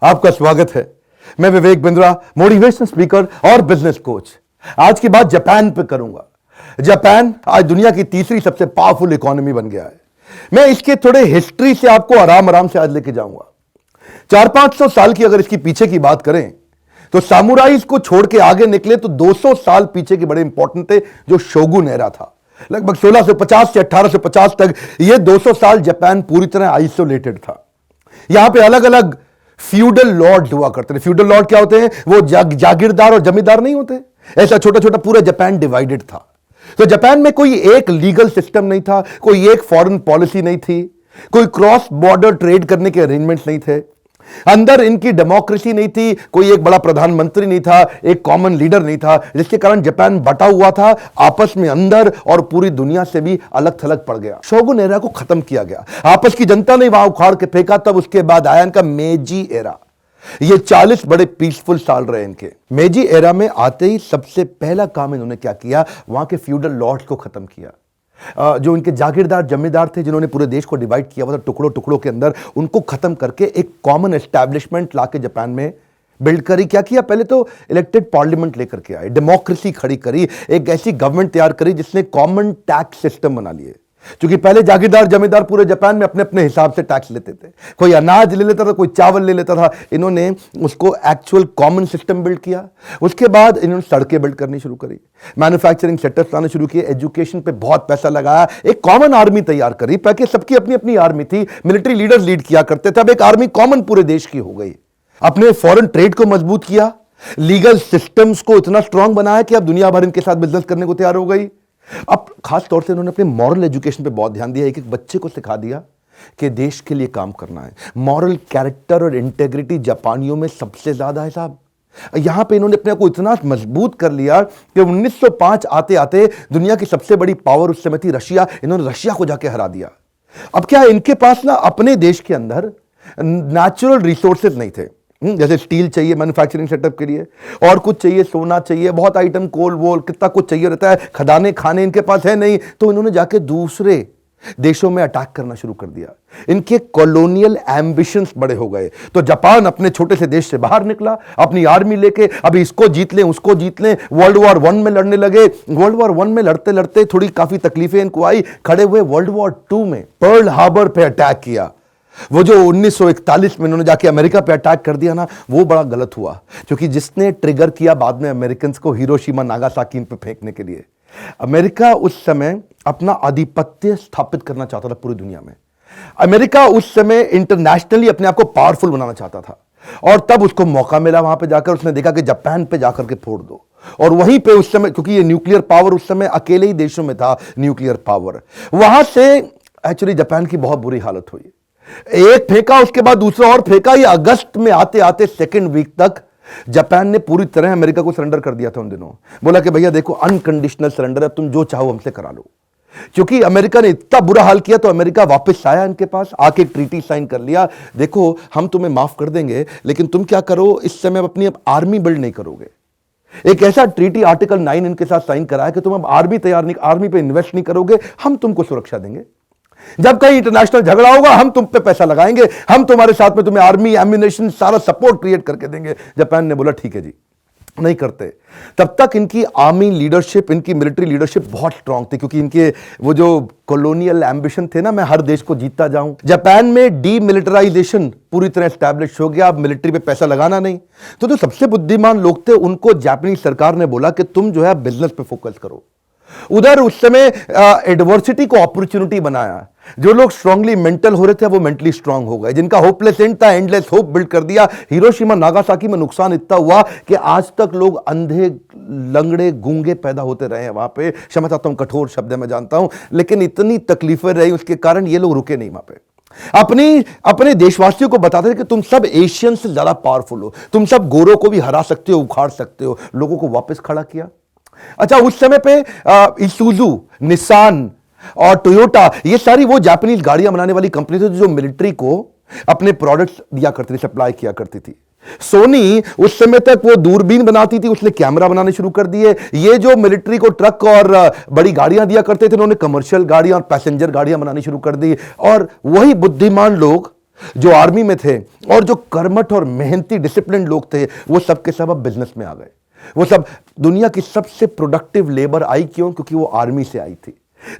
आपका स्वागत है। मैं विवेक बिंद्रा, मोटिवेशनल स्पीकर और बिजनेस कोच। आज की बात जापान पे करूंगा। जापान आज दुनिया की तीसरी सबसे पावरफुल इकोनॉमी बन गया है। मैं इसके थोड़े हिस्ट्री से आपको आराम आराम से आज लेके जाऊंगा। 400-500 साल की अगर इसकी पीछे की बात करें तो सामुराइज को छोड़ के आगे निकले तो 200 साल पीछे के बड़े इंपॉर्टेंट थे, जो शोगुन एरा था। लगभग 1650 से 1850 तक ये 200 साल जापान पूरी तरह आइसोलेटेड था। यहां पे अलग अलग फ्यूडल लॉर्ड हुआ करते थे। फ्यूडल लॉर्ड क्या होते हैं? वो जागीरदार और जमींदार नहीं होते। ऐसा छोटा छोटा पूरा जापान डिवाइडेड था। तो जापान में कोई एक लीगल सिस्टम नहीं था, कोई एक फॉरेन पॉलिसी नहीं थी, कोई क्रॉस बॉर्डर ट्रेड करने के अरेंजमेंट्स नहीं थे, अंदर इनकी डेमोक्रेसी नहीं थी, कोई एक बड़ा प्रधानमंत्री नहीं था, एक कॉमन लीडर नहीं था, जिसके कारण जापान बटा हुआ था, आपस में अंदर और पूरी दुनिया से भी अलग थलग पड़ गया। शोगुन एरा को खत्म किया गया, आपस की जनता ने वहां उखाड़ के फेंका। तब उसके बाद आया इनका मेजी एरा। ये 40 बड़े पीसफुल साल रहे इनके। मेजी एरा में आते ही सबसे पहला काम इन्होंने क्या किया? वहां के फ्यूडल लॉर्ड्स को खत्म किया। जो इनके जागीरदार जमींदार थे, जिन्होंने पूरे देश को डिवाइड किया हुआ था टुकड़ों टुकड़ों के अंदर, उनको खत्म करके एक कॉमन एस्टैब्लिशमेंट लाके जापान में बिल्ड करी। क्या किया? पहले तो इलेक्टेड पार्लियामेंट लेकर के आए, डेमोक्रेसी खड़ी करी, एक ऐसी गवर्नमेंट तैयार करी जिसने कॉमन टैक्स सिस्टम बना लिए। क्योंकि पहले जागीरदार जमींदार पूरे जापान में अपने अपने हिसाब से टैक्स लेते थे, कोई अनाज ले लेता था, कोई चावल ले लेता था। इन्होंने उसको एक्चुअल कॉमन सिस्टम बिल्ड किया। उसके बाद इन्होंने सड़कें बिल्ड करनी शुरू करी, मैन्युफैक्चरिंग सेक्टर्स लाने शुरू किए, एजुकेशन पे बहुत पैसा लगाया, एक कॉमन आर्मी तैयार करी। पहले सबकी अपनी अपनी आर्मी थी, मिलिट्री लीडर्स लीड किया करते थे, अब एक आर्मी कॉमन पूरे देश की हो गई। अपने फॉरेन ट्रेड को मजबूत किया, लीगल सिस्टम्स को इतना स्ट्रांग बनाया कि अब दुनिया भर इनके साथ बिजनेस करने को तैयार हो गई। अब खास तौर से इन्होंने अपने मॉरल एजुकेशन पे बहुत ध्यान दिया। एक एक बच्चे को सिखा दिया कि देश के लिए काम करना है। मॉरल कैरेक्टर और इंटेग्रिटी जापानियों में सबसे ज्यादा है साहब। यहां पे इन्होंने अपने को इतना मजबूत कर लिया कि 1905 आते आते दुनिया की सबसे बड़ी पावर उस समय थी रशिया, इन्होंने रशिया को जाके हरा दिया। अब क्या है, इनके पास ना अपने देश के अंदर नेचुरल रिसोर्सेज नहीं थे। जैसे स्टील चाहिए मैन्युफैक्चरिंग सेटअप के लिए, और कुछ चाहिए, सोना चाहिए, बहुत आइटम, कोल वोल, कितना कुछ चाहिए रहता है। खदाने खाने इनके पास है नहीं, तो इन्होंने जाके दूसरे देशों में अटैक करना शुरू कर दिया। इनके कॉलोनियल एम्बिशंस बड़े हो गए। तो जापान अपने छोटे से देश से बाहर निकला अपनी आर्मी लेके। अभी इसको जीत लें, उसको जीत लें, वर्ल्ड वॉर 1 में लड़ने लगे। वर्ल्ड वॉर 1 में लड़ते लड़ते थोड़ी काफी तकलीफें इनको आई। खड़े हुए वर्ल्ड वॉर 2 में पर्ल हार्बर पे अटैक किया। वो जो 1941 में उन्होंने जाके अमेरिका पे अटैक कर दिया ना, वो बड़ा गलत हुआ, क्योंकि जिसने ट्रिगर किया बाद में अमेरिकन को हिरोशिमा नागासाकी पे फेंकने के लिए। अमेरिका उस समय अपना आधिपत्य स्थापित करना चाहता था पूरी दुनिया में। अमेरिका उस समय इंटरनेशनली अपने आप को पावरफुल बनाना चाहता था, और तब उसको मौका मिला। वहां पे जाकर उसने देखा कि जापान पे जाकर के फोड़ दो। और वहीं पे उस समय, क्योंकि ये न्यूक्लियर पावर उस समय अकेले ही देशों में था, न्यूक्लियर पावर, वहां से एक्चुअली जापान की बहुत बुरी हालत हुई। एक फेंका, उसके बाद दूसरा और फेंका। ये अगस्त में आते आते सेकेंड वीक तक जापान ने पूरी तरह अमेरिका को सरेंडर कर दिया था। उन दिनों बोला कि भैया देखो, अनकंडीशनल सरेंडर है, तुम जो चाहो हमसे करा लो। क्योंकि अमेरिका ने इतना बुरा हाल किया, तो अमेरिका वापस आया इनके पास, आके एक ट्रीटी साइन कर लिया। देखो, हम तुम्हें माफ कर देंगे, लेकिन तुम क्या करो, इस समय अपनी आर्मी बिल्ड नहीं करोगे। एक ऐसा ट्रीटी आर्टिकल 9 इनके साथ साइन कराया कि तुम अब आर्मी तैयार नहीं, आर्मी पे इन्वेस्ट नहीं करोगे, हम तुमको सुरक्षा देंगे। जब कहीं इंटरनेशनल झगड़ा होगा, हम तुम पे पैसा लगाएंगे, हम तुम्हारे साथ में तुम्हें आर्मी, एम्यूनेशन, सारा सपोर्ट क्रिएट करके देंगे। जापान ने बोला ठीक है जी, नहीं करते। तब तक इनकी आर्मी लीडरशिप, इनकी मिलिट्री लीडरशिप बहुत स्ट्रांग थी, क्योंकि इनके वो जो कॉलोनियल एम्बिशन थे ना, मैं हर देश को जीतता जाऊं। जापान में डीमिलिटराइजेशन पूरी तरह एस्टैब्लिश हो गया, अब मिलिट्री पे पैसा लगाना नहीं। तो जो सबसे बुद्धिमान लोग थे, उनको जापानीज सरकार ने बोला कि तुम जो है बिजनेस पे फोकस करो। उधर उस समय एडवर्सिटी को अपॉर्चुनिटी बनाया। जो लोग स्ट्रांगली मेंटल हो रहे थे, वो मेंटली स्ट्रांग हो गए। जिनका होपलेस एंड था, एंडलेस होप बिल्ड कर दिया। हिरोशिमा नागासाकी में नुकसान इतना हुआ कि आज तक लोग अंधे, लंगड़े, गूंगे पैदा होते रहे हैं वहां पे। क्षमा चाहता हूं, कठोर शब्द मैं जानता हूं, लेकिन इतनी तकलीफें रही, उसके कारण ये लोग रुके नहीं वहां पे। अपने देशवासियों को बताते थे कि तुम सब एशियन से ज्यादा पावरफुल हो, तुम सब गोरों को भी हरा सकते हो, उखाड़ सकते हो। लोगों को वापस खड़ा किया। अच्छा, उस समय पे इसूजू, निसान और टोयोटा, ये सारी वो जापानीज गाड़ियां बनाने वाली कंपनी थी जो मिलिट्री को अपने प्रोडक्ट्स दिया करती थी, सप्लाई किया करती थी। सोनी उस समय तक वो दूरबीन बनाती थी, उसने कैमरा बनाने शुरू कर दिए। ये जो मिलिट्री को ट्रक और बड़ी गाड़ियां दिया करते थे, उन्होंने कमर्शियल गाड़ियां और पैसेंजर गाड़ियां बनानी शुरू कर दी। और वही बुद्धिमान लोग जो आर्मी में थे और जो कर्मठ और मेहनती डिसिप्लिन लोग थे, वो सब के सब अब बिजनेस में आ गए। वो सब दुनिया की सबसे प्रोडक्टिव लेबर आई क्यों? क्योंकि वो आर्मी से आई थी।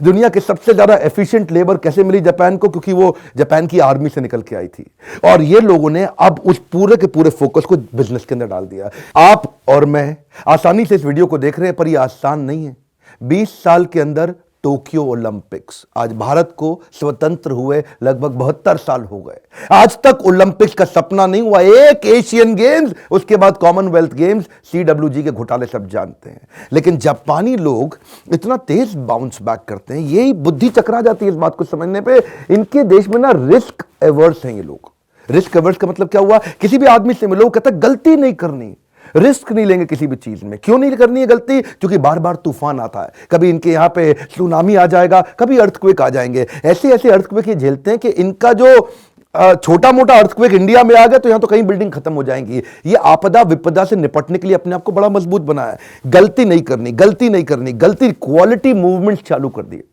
दुनिया के सबसे ज्यादा एफिशिएंट लेबर कैसे मिली जापान को? क्योंकि वो जापान की आर्मी से निकल के आई थी। और ये लोगों ने अब उस पूरे के पूरे फोकस को बिजनेस के अंदर डाल दिया। आप और मैं आसानी से इस वीडियो को देख रहे हैं, पर यह आसान नहीं है। 20 साल के अंदर टोक्यो ओलंपिक्स, आज भारत को स्वतंत्र हुए लगभग 72 साल हो गए। आज तक ओलंपिक्स का सपना नहीं हुआ। एक एशियन गेम्स, उसके बाद कॉमनवेल्थ गेम्स, CWG के घोटाले सब जानते हैं। लेकिन जापानी लोग इतना तेज बाउंस बैक करते हैं, यही बुद्धि चकरा जाती है इस बात को समझने पे। इनके देश में ना रिस्क एवर्स हैं ये लोग। रिस्क एवर्स का मतलब क्या हुआ? किसी भी आदमी से मिलो, कहता गलती नहीं करनी, रिस्क नहीं लेंगे किसी भी चीज में। क्यों नहीं करनी है गलती? क्योंकि बार बार तूफान आता है, कभी इनके यहां पे सुनामी आ जाएगा, कभी अर्थक्वेक आ जाएंगे। ऐसे ऐसे अर्थक्वेक ये झेलते हैं कि इनका जो छोटा मोटा अर्थक्वेक इंडिया में आ गया तो यहां तो कहीं बिल्डिंग खत्म हो जाएंगी। ये आपदा विपदा से निपटने के लिए अपने आप को बड़ा मजबूत बनाया है। गलती नहीं करनी, गलती नहीं करनी, गलती। क्वालिटी मूवमेंट चालू कर दिए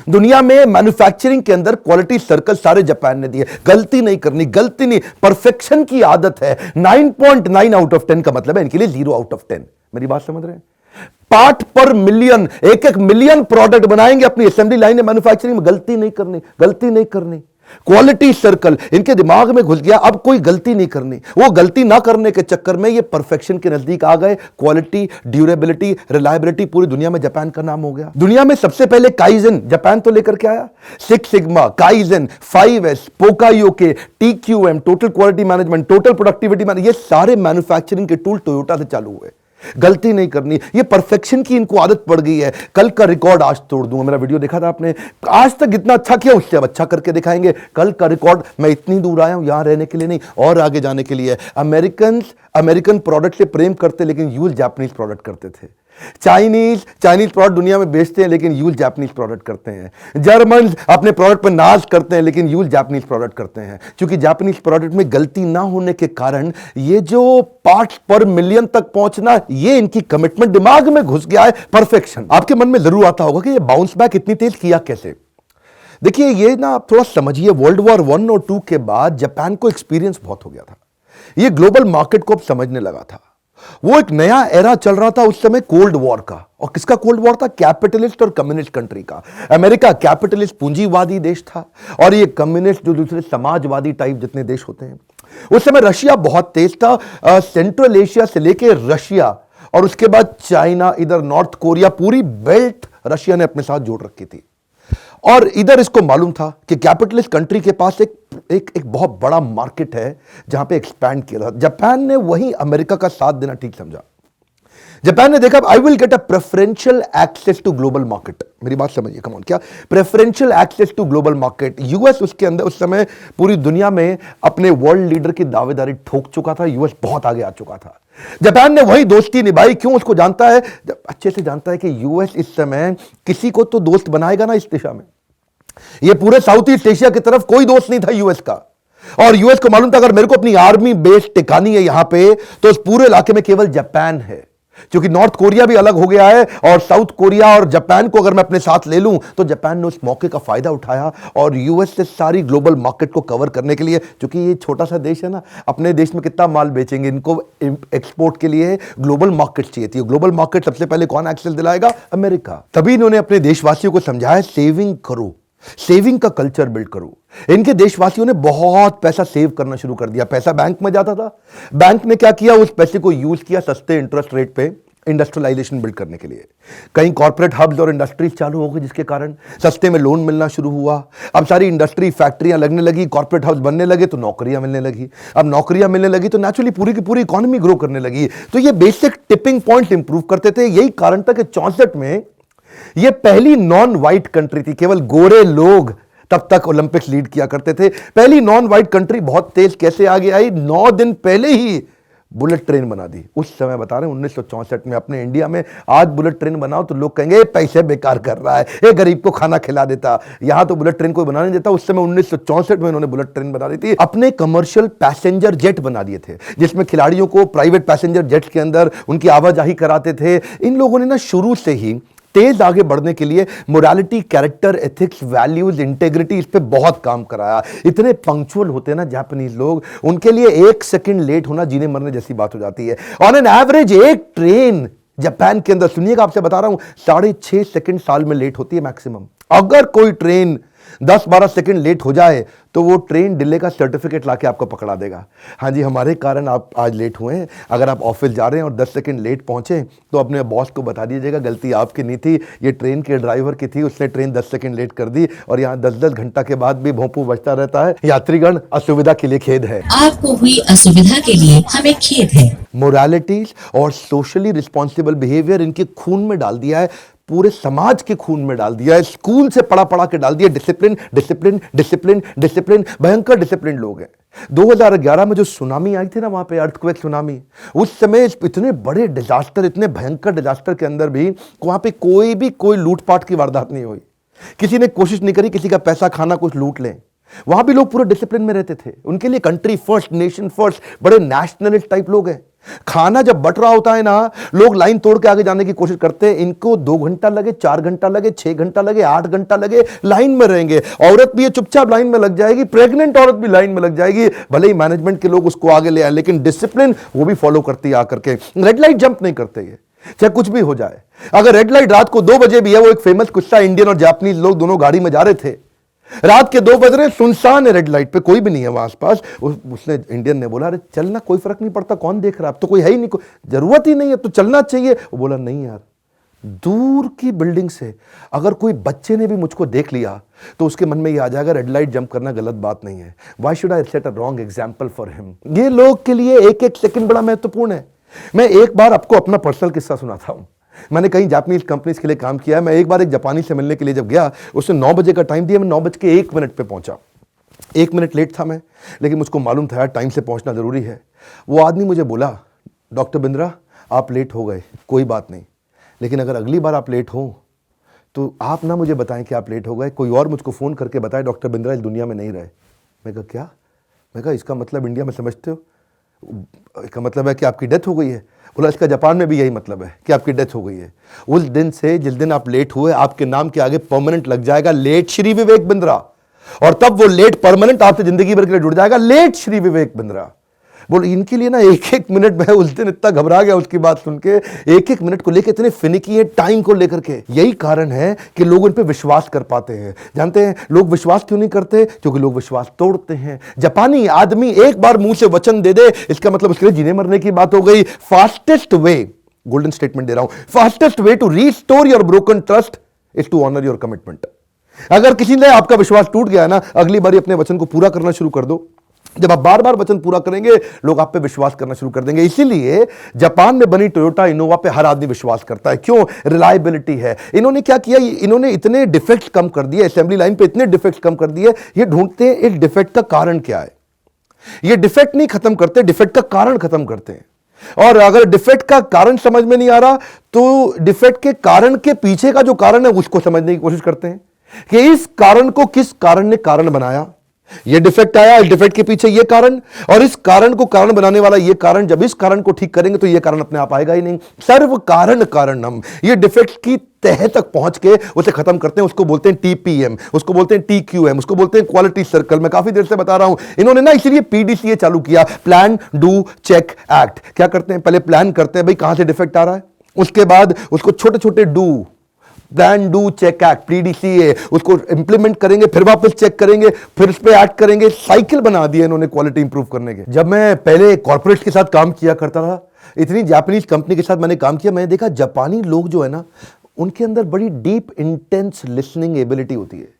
दुनिया में। मैन्युफैक्चरिंग के अंदर क्वालिटी सर्कल सारे जापान ने दिए। गलती नहीं करनी, गलती नहीं, परफेक्शन की आदत है। 9.9 आउट ऑफ 10 का मतलब है इनके लिए 0 आउट ऑफ 10। मेरी बात समझ रहे हैं? पार्ट पर मिलियन, एक एक मिलियन प्रोडक्ट बनाएंगे अपनी असेंबली लाइन में, मैन्युफैक्चरिंग में। गलती नहीं करनी, गलती नहीं करनी। क्वालिटी सर्कल इनके दिमाग में घुस गया, अब कोई गलती नहीं करनी। वो गलती ना करने के चक्कर में ये परफेक्शन के नजदीक आ गए। क्वालिटी, ड्यूरेबिलिटी, रिलायबिलिटी, पूरी दुनिया में जापान का नाम हो गया। दुनिया में सबसे पहले काइजन जापान तो लेकर के आया। 6 sigma, kaizen, 5S, पोकायोके, TQM, total quality management, total productivity management, ये सारे मैन्युफैक्चरिंग के टूल टोयोटा से चालू हुए। गलती नहीं करनी, ये परफेक्शन की इनको आदत पड़ गई है। कल का रिकॉर्ड आज तोड़ दूंगा। मेरा वीडियो देखा था आपने? आज तक इतना अच्छा किया, उससे अब अच्छा करके दिखाएंगे। कल का रिकॉर्ड, मैं इतनी दूर आया हूं यहां रहने के लिए नहीं, और आगे जाने के लिए। अमेरिकन प्रोडक्ट से प्रेम करते लेकिन यूज जापानीज प्रोडक्ट करते थे। चाइनीज प्रोडक्ट दुनिया में बेचते हैं लेकिन यूज जापानीज प्रोडक्ट करते हैं। जर्मन अपने प्रोडक्ट पर नाज करते हैं लेकिन यूज जापानीज प्रोडक्ट करते हैं। क्योंकि जापानीज प्रोडक्ट में गलती ना होने के कारण ये जो पार्ट्स पर मिलियन तक पहुंचना, ये इनकी कमिटमेंट दिमाग में घुस गया है। परफेक्शन। आपके मन में जरूर आता होगा कि ये बाउंस बैक इतनी तेज किया कैसे? देखिए, ये ना आप थोड़ा समझिए। वर्ल्ड वॉर 1 और 2 के बाद जापान को एक्सपीरियंस बहुत हो गया था। ये ग्लोबल मार्केट को अब समझने लगा था। वो एक नया एरा चल रहा था उस समय, कोल्ड वॉर का। और किसका कोल्ड वॉर था? कैपिटलिस्ट और कम्युनिस्ट कंट्री का। अमेरिका कैपिटलिस्ट पूंजीवादी देश था, और ये कम्युनिस्ट जो दूसरे समाजवादी टाइप जितने देश होते हैं। उस समय रशिया बहुत तेज था। सेंट्रल एशिया से लेके रशिया और उसके बाद चाइना, इधर नॉर्थ कोरिया, पूरी बेल्ट रशिया ने अपने साथ जोड़ रखी थी। और इधर इसको मालूम था कि कैपिटलिस्ट कंट्री के पास एक बहुत बड़ा मार्केट है जहां पे एक्सपैंड किया था। जापान ने वही अमेरिका का साथ देना ठीक समझा। जापान ने देखा, I will get a preferential access to global market. मेरी बात समझिए, कम ऑन, क्या preferential access to global market? US उसके अंदर उस समय पूरी दुनिया में अपने वर्ल्ड लीडर की दावेदारी ठोक चुका था। यूएस बहुत आगे आ चुका था। जापान ने वही दोस्ती निभाई। क्यों? उसको जानता है, अच्छे से जानता है कि यूएस इस समय किसी को तो दोस्त बनाएगा ना इस दिशा में। ये पूरे साउथ ईस्ट एशिया की तरफ कोई दोस्त नहीं था यूएस का। और यूएस को मालूम था अगर मेरे को अपनी आर्मी बेस टिकानी है यहां पे, तो इस पूरे इलाके में केवल जापान है। क्योंकि नॉर्थ कोरिया भी अलग हो गया है, और साउथ कोरिया और जापान को अगर मैं अपने साथ ले लूं, तो जापान ने उस मौके का फायदा उठाया और यूएस से सारी ग्लोबल मार्केट को कवर करने के लिए, क्योंकि ये छोटा सा देश है ना, अपने देश में कितना माल बेचेंगे, इनको एक्सपोर्ट के लिए ग्लोबल मार्केट चाहिए थी। ग्लोबल मार्केट सबसे पहले कौन एक्सेस दिलाएगा? अमेरिका। तभी इन्होंने अपने देशवासियों को समझाया, सेविंग करो, सेविंग का कल्चर बिल्ड करो। इनके देशवासियों ने बहुत पैसा सेव करना शुरू कर दिया। पैसा बैंक में जाता था, बैंक ने क्या किया, उस पैसे को यूज किया सस्ते इंटरेस्ट रेट पे इंडस्ट्रियलाइजेशन बिल्ड करने के लिए। कई कॉर्पोरेट हब्स और इंडस्ट्रीज चालू हो गई, जिसके कारण सस्ते में लोन मिलना शुरू हुआ। अब सारी इंडस्ट्री फैक्ट्रियां लगने लगी, कॉर्पोरेट हब्स बनने लगे, तो नौकरियां मिलने लगी। अब नौकरियां मिलने लगी तो नेचुरली पूरी की पूरी इकोनॉमी ग्रो करने लगी। तो ये बेसिक टिपिंग पॉइंट इंप्रूव करते थे। यही कारण था कि 64 में ये पहली नॉन व्हाइट कंट्री थी। केवल गोरे लोग तब तक ओलंपिक्स लीड किया करते थे। पहली नॉन व्हाइट कंट्री बहुत तेज कैसे आगे आई? 9 दिन पहले ही बुलेट ट्रेन बना दी। उस समय बता रहे हैं 1964 में अपने इंडिया में। आज बुलेट ट्रेन बनाओ तो लोग कहेंगे पैसे बेकार कर रहा है, ये गरीब को खाना खिला देता। यहां तो बुलेट ट्रेन कोई बना नहीं देता। उस समय 1964 में उन्होंने बुलेट ट्रेन बना दी थी। अपने कमर्शियल पैसेंजर जेट बना दिए थे, जिसमें खिलाड़ियों को प्राइवेट पैसेंजर जेट के अंदर उनकी आवाजाही कराते थे। इन लोगों ने ना शुरू से ही तेज आगे बढ़ने के लिए morality, character, ethics, values, integrity, इस पे बहुत काम कराया। इतने पंक्चुअल होते हैं ना जापानीज लोग, उनके लिए 1 सेकंड लेट होना जीने मरने जैसी बात हो जाती है। ऑन एन एवरेज एक ट्रेन जापान के अंदर, सुनिएगा आपसे बता रहा हूं, 6.5 सेकंड साल में लेट होती है मैक्सिमम। अगर कोई ट्रेन 10-12 सेकंड लेट हो जाए तो वो ट्रेन डिले का सर्टिफिकेट लाके आपको पकड़ा देगा। हाँ जी, हमारे कारण आप आज लेट हुए हैं। अगर आप ऑफिस जा रहे हैं और 10 सेकंड लेट पहुंचे तो अपने बॉस को बता दीजिएगा गलती आपकी नहीं थी, ये ट्रेन के ड्राइवर की थी, उसने ट्रेन 10 सेकंड लेट कर दी और यहाँ 10-10 घंटा के बाद भी भोंपू बजता रहता है। यात्रीगण, असुविधा के लिए खेद है। आपको हुई असुविधा के लिए हमें खेद है। मोरालिटीज और सोशली रिस्पॉन्सिबल बिहेवियर इनके खून में डाल दिया है, पूरे समाज के खून में डाल दिया है, स्कूल से पढ़ा पढ़ा के डाल दिया। डिसिप्लिन, डिसिप्लिन, डिसिप्लिन, डिसिप्लिन, भयंकर डिसिप्लिन लोग हैं। 2011 में जो सुनामी आई थी ना, वहां पे अर्थक्वेक सुनामी, उस समय इतने बड़े डिजास्टर, इतने भयंकर डिजास्टर के अंदर भी वहां पे कोई लूटपाट की वारदात नहीं हुई। किसी ने कोशिश नहीं करी किसी का पैसा खाना, कुछ लूट लें। वहां भी लोग पूरे डिसिप्लिन में रहते थे। उनके लिए कंट्री फर्स्ट, नेशन फर्स्ट, बड़े नेशनलिस्ट टाइप लोग हैं। खाना जब बट रहा होता है ना, लोग लाइन तोड़ के आगे जाने की कोशिश करते हैं। इनको 2 घंटा लगे, 4 घंटा लगे, 6 घंटा लगे, 8 घंटा लगे, लाइन में रहेंगे। औरत भी ये चुपचाप लाइन में लग जाएगी, प्रेग्नेंट औरत भी लाइन में लग जाएगी, भले ही मैनेजमेंट के लोग उसको आगे ले आए, लेकिन डिसिप्लिन वो भी फॉलो करती है आकर के। रेड लाइट जंप नहीं करते ये, चाहे कुछ भी हो जाए। अगर रेड लाइट रात को 2 बजे भी है, वो एक फेमस किस्सा, इंडियन और जापानीज लोग दोनों गाड़ी में जा रहे थे, रात के 2 बज रहे, सुनसान है, रेड लाइट पे कोई भी नहीं है वहां आसपास। उसने, इंडियन ने बोला, अरे चलना, कोई फर्क नहीं पड़ता, कौन देख रहा है, अब तो कोई है ही नहीं, जरूरत ही नहीं है, तो चलना चाहिए। वो बोला, नहीं यार, दूर की बिल्डिंग से अगर कोई बच्चे ने भी मुझको देख लिया तो उसके मन में ये आ जाएगा रेड लाइट जंप करना गलत बात नहीं है। Why should I set a wrong example for him. ये लोग के लिए एक एक सेकंड बड़ा महत्वपूर्ण है। मैं एक बार आपको अपना पर्सनल किस्सा सुनाता हूं। मैंने कहीं जापानीज कंपनीज के लिए काम किया है। मैं एक बार एक जापानी से मिलने के लिए जब गया, उसने 9 बजे का टाइम दिया, मैं 9:01 पे पहुंचा। 1 मिनट लेट था मैं, लेकिन मुझको मालूम था यार टाइम से पहुंचना जरूरी है। वो आदमी मुझे बोला, डॉक्टर बिंद्रा आप लेट हो गए, कोई बात नहीं, लेकिन अगर अगली बार आप लेट हो तो आप ना मुझे बताएं कि आप लेट हो गए, कोई और मुझको फ़ोन करके बताए डॉक्टर बिंद्रा इस दुनिया में नहीं रहे। मैं कहा क्या? मैं कहा इसका मतलब इंडिया में समझते हो, इसका मतलब है कि आपकी डेथ हो गई है। बोला इसका जापान में भी यही मतलब है कि आपकी डेथ हो गई है। उस दिन से जिस दिन आप लेट हुए, आपके नाम के आगे परमानेंट लग जाएगा लेट श्री विवेक बिंद्रा, और तब वो लेट परमानेंट आपसे जिंदगी भर के लिए जुड़ जाएगा, लेट श्री विवेक बिंद्रा। बोल इनके लिए ना 1-1 मिनट, मैं उस दिन इतना घबरा गया उसकी बात सुन के, 1-1 मिनट को लेकर इतने फिनिकी है टाइम को लेकर के। यही कारण है कि लोग उन पे विश्वास कर पाते हैं। जानते हैं लोग विश्वास क्यों नहीं करते? क्योंकि लोग विश्वास तोड़ते हैं। जापानी आदमी एक बार मुंह से वचन दे दे, इसका मतलब उसके लिए जीने मरने की बात हो गई। फास्टेस्ट वे, गोल्डन स्टेटमेंट दे रहा हूं, fastest way to restore your broken trust is to honour your commitment. अगर किसी ने आपका विश्वास टूट गया ना, अगली बार अपने वचन को पूरा करना शुरू कर दो। जब आप बार बार वचन पूरा करेंगे, लोग आप पे विश्वास करना शुरू कर देंगे। इसीलिए जापान में बनी टोयोटा इनोवा पे हर आदमी विश्वास करता है। क्यों? रिलायबिलिटी है। इन्होंने क्या किया, इन्होंने इतने डिफेक्ट्स कम कर दिए, असेंबली लाइन पे इतने डिफेक्ट्स कम कर दिए, ये ढूंढते हैं इस डिफेक्ट का कारण क्या है। ये डिफेक्ट नहीं खत्म करते, डिफेक्ट का कारण खत्म करते हैं। और अगर डिफेक्ट का कारण समझ में नहीं आ रहा तो डिफेक्ट के कारण के पीछे का जो कारण है उसको समझने की कोशिश करते हैं कि इस कारण को किस कारण ने कारण बनाया। ये डिफेक्ट आया, इस डिफेक्ट के पीछे ये कारण, और इस कारण को कारण बनाने वाला ये कारण। जब इस कारण को ठीक करेंगे तो ये कारण अपने आप आएगा ही नहीं। सर्व कारण कारणम, ये डिफेक्ट की तह तक पहुंच के उसे खत्म करते हैं। उसको बोलते हैं टीपीएम, उसको बोलते हैं टीक्यूएम, उसको बोलते हैं क्वालिटी सर्कल। मैं काफी देर से बता रहा हूं, इन्होंने ना इसलिए पीडीसीए चालू किया, प्लान डू चेक एक्ट। क्या करते हैं? पहले प्लान करते हैं भाई कहां से डिफेक्ट आ रहा है, उसके बाद उसको छोटे छोटे do, plan do check act, PDCA, उसको इंप्लीमेंट करेंगे, फिर वापस चेक करेंगे, फिर उस पर एक्ट करेंगे। साइकिल बना दिया इन्होंने क्वालिटी इंप्रूव करने के। जब मैं पहले कॉर्पोरेट के साथ काम किया करता था, इतनी जापानीज कंपनी के साथ मैंने काम किया, मैंने देखा जापानी लोग जो है ना, उनके अंदर बड़ी डीप इंटेंस लिसनिंग एबिलिटी होती है।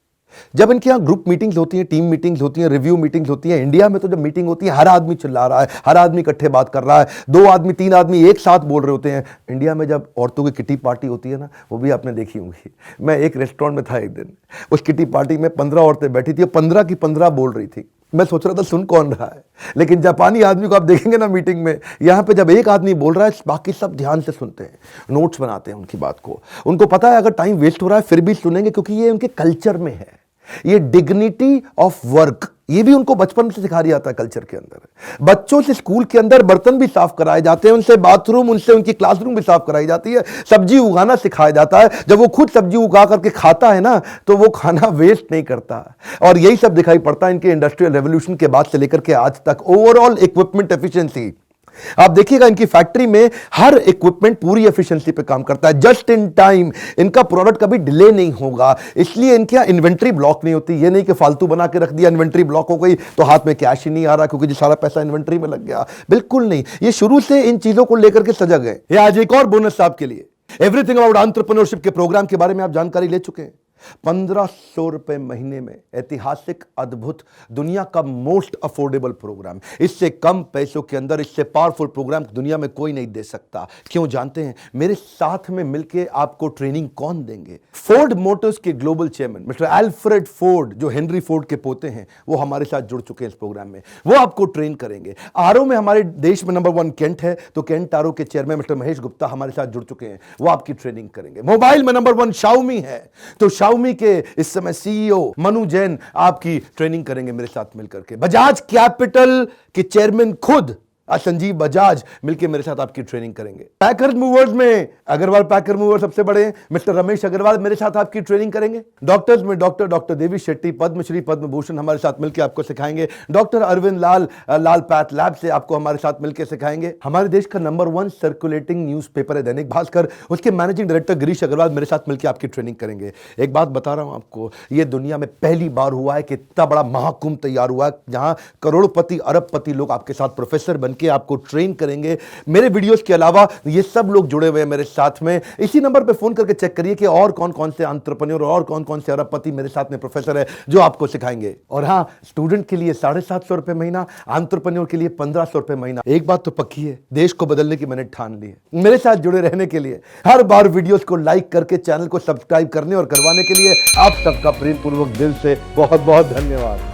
जब इनके यहाँ ग्रुप मीटिंग्स होती हैं, टीम मीटिंग्स होती हैं, रिव्यू मीटिंग्स होती हैं, इंडिया में तो जब मीटिंग होती है हर आदमी चिल्ला रहा है, हर आदमी इकट्ठे बात कर रहा है, 2 आदमी 3 आदमी एक साथ बोल रहे होते हैं। इंडिया में जब औरतों की किटी पार्टी होती है ना, वो भी आपने देखी होंगी। मैं एक रेस्टोरेंट में था एक दिन, उस किटी पार्टी में 15 औरतें बैठी थी, 15 की 15 बोल रही थी। मैं सोच रहा था सुन कौन रहा है, लेकिन जापानी आदमी को आप देखेंगे ना मीटिंग में, यहाँ पे जब एक आदमी बोल रहा है बाकी सब ध्यान से सुनते हैं, नोट्स बनाते हैं उनकी बात को। उनको पता है अगर टाइम वेस्ट हो रहा है फिर भी सुनेंगे, क्योंकि ये उनके कल्चर में है। ये डिग्निटी ऑफ वर्क, ये भी उनको बचपन से सिखा दिया जाता है कल्चर के अंदर। बच्चों से स्कूल के अंदर बर्तन भी साफ कराए जाते हैं, उनसे बाथरूम, उनसे उनकी क्लासरूम भी साफ कराई जाती है, सब्जी उगाना सिखाया जाता है। जब वो खुद सब्जी उगा करके खाता है ना, तो वो खाना वेस्ट नहीं करता। और यही सब दिखाई पड़ता है इनके इंडस्ट्रियल रेवोल्यूशन के बाद से लेकर के आज तक। ओवरऑल इक्विपमेंट एफिशिएंसी आप देखिएगा, इनकी फैक्ट्री में हर इक्विपमेंट पूरी एफिशिएंसी पे काम करता है, जस्ट इन टाइम। इनका प्रोडक्ट कभी डिले नहीं होगा, इसलिए इनके यहाँ इन्वेंट्री ब्लॉक नहीं होती। ये नहीं कि फालतू बना के रख दिया, इन्वेंट्री ब्लॉक हो गई तो हाथ में कैश ही नहीं आ रहा क्योंकि जो सारा पैसा इन्वेंट्री में लग गया। बिल्कुल नहीं, ये शुरू से इन चीजों को लेकर के सजग है। ये आज एक और बोनस आपके लिए, एवरीथिंग अबाउट एंटरप्रेन्योरशिप के प्रोग्राम के बारे में आप जानकारी ले चुके हैं। 1500 रुपए महीने में ऐतिहासिक, अद्भुत, दुनिया का मोस्ट अफोर्डेबल प्रोग्राम। इससे कम पैसों के अंदर इससे पावरफुल प्रोग्राम दुनिया में कोई नहीं दे सकता। क्यों जानते हैं? मेरे साथ में मिलके आपको ट्रेनिंग कौन देंगे? फोर्ड मोटर्स के global chairman mister Alfred Ford, जो हेनरी फोर्ड के पोते हैं, वो हमारे साथ जुड़ चुके हैं इस प्रोग्राम में। वो आपको ट्रेन करेंगे। आरओ में हमारे देश में नंबर 1 केंट है, तो केंट आरओ के चेयरमैन मिस्टर महेश गुप्ता हमारे साथ जुड़ चुके हैं, वो आपकी ट्रेनिंग करेंगे। मोबाइल में नंबर 1 शाओमी है, तो शाओमी के इस समय सीईओ मनु जैन आपकी ट्रेनिंग करेंगे मेरे साथ मिलकर के। बजाज कैपिटल के चेयरमैन खुद संजीव बजाज मिलकर मेरे साथ आपकी ट्रेनिंग करेंगे। पैकर मूवर्स में अग्रवाल पैकर मूवर सबसे बड़े हैं, मिस्टर रमेश अग्रवाल मेरे साथ आपकी ट्रेनिंग करेंगे। डॉक्टर्स में डॉक्टर देवी शेट्टी, पद्मश्री पद्म भूषण हमारे साथ मिलकर आपको सिखाएंगे। डॉक्टर अरविंद लाल पैथ लैब से आपको हमारे साथ मिलकर सिखाएंगे। हमारे देश का नंबर 1 सर्कुलेटिंग न्यूज़पेपर है दैनिक भास्कर, उसके मैनेजिंग डायरेक्टर गिरीश अग्रवाल मेरे साथ मिलकर आपकी ट्रेनिंग करेंगे। एक बात बता रहा हूं आपको, यह दुनिया में पहली बार हुआ है कि इतना बड़ा महाकुंभ तैयार हुआ है जहां करोड़पति अरबपति लोग आपके साथ प्रोफेसर बनके आपको ट्रेन करेंगे। मेरे वीडियोस के अलावा ये सब लोग जुड़े हुए हैं मेरे साथ में। इसी नंबर पे फोन करके चेक करिए कि और कौन कौन से एंटरप्रेन्योर और कौन कौन से अरबपति मेरे साथ में प्रोफेसर है जो आपको सिखाएंगे। और हाँ, स्टूडेंट के लिए 750 रुपए महीना, एंटरप्रेन्योर के लिए 1500 रुपए महीना। एक बात तो पक्की है, देश को बदलने की मैंने ठान ली है। मेरे साथ जुड़े रहने के लिए, हर बार वीडियोस को लाइक करके चैनल को सब्सक्राइब करने और करवाने के लिए आप सबका प्रेम पूर्वक दिल से बहुत बहुत धन्यवाद।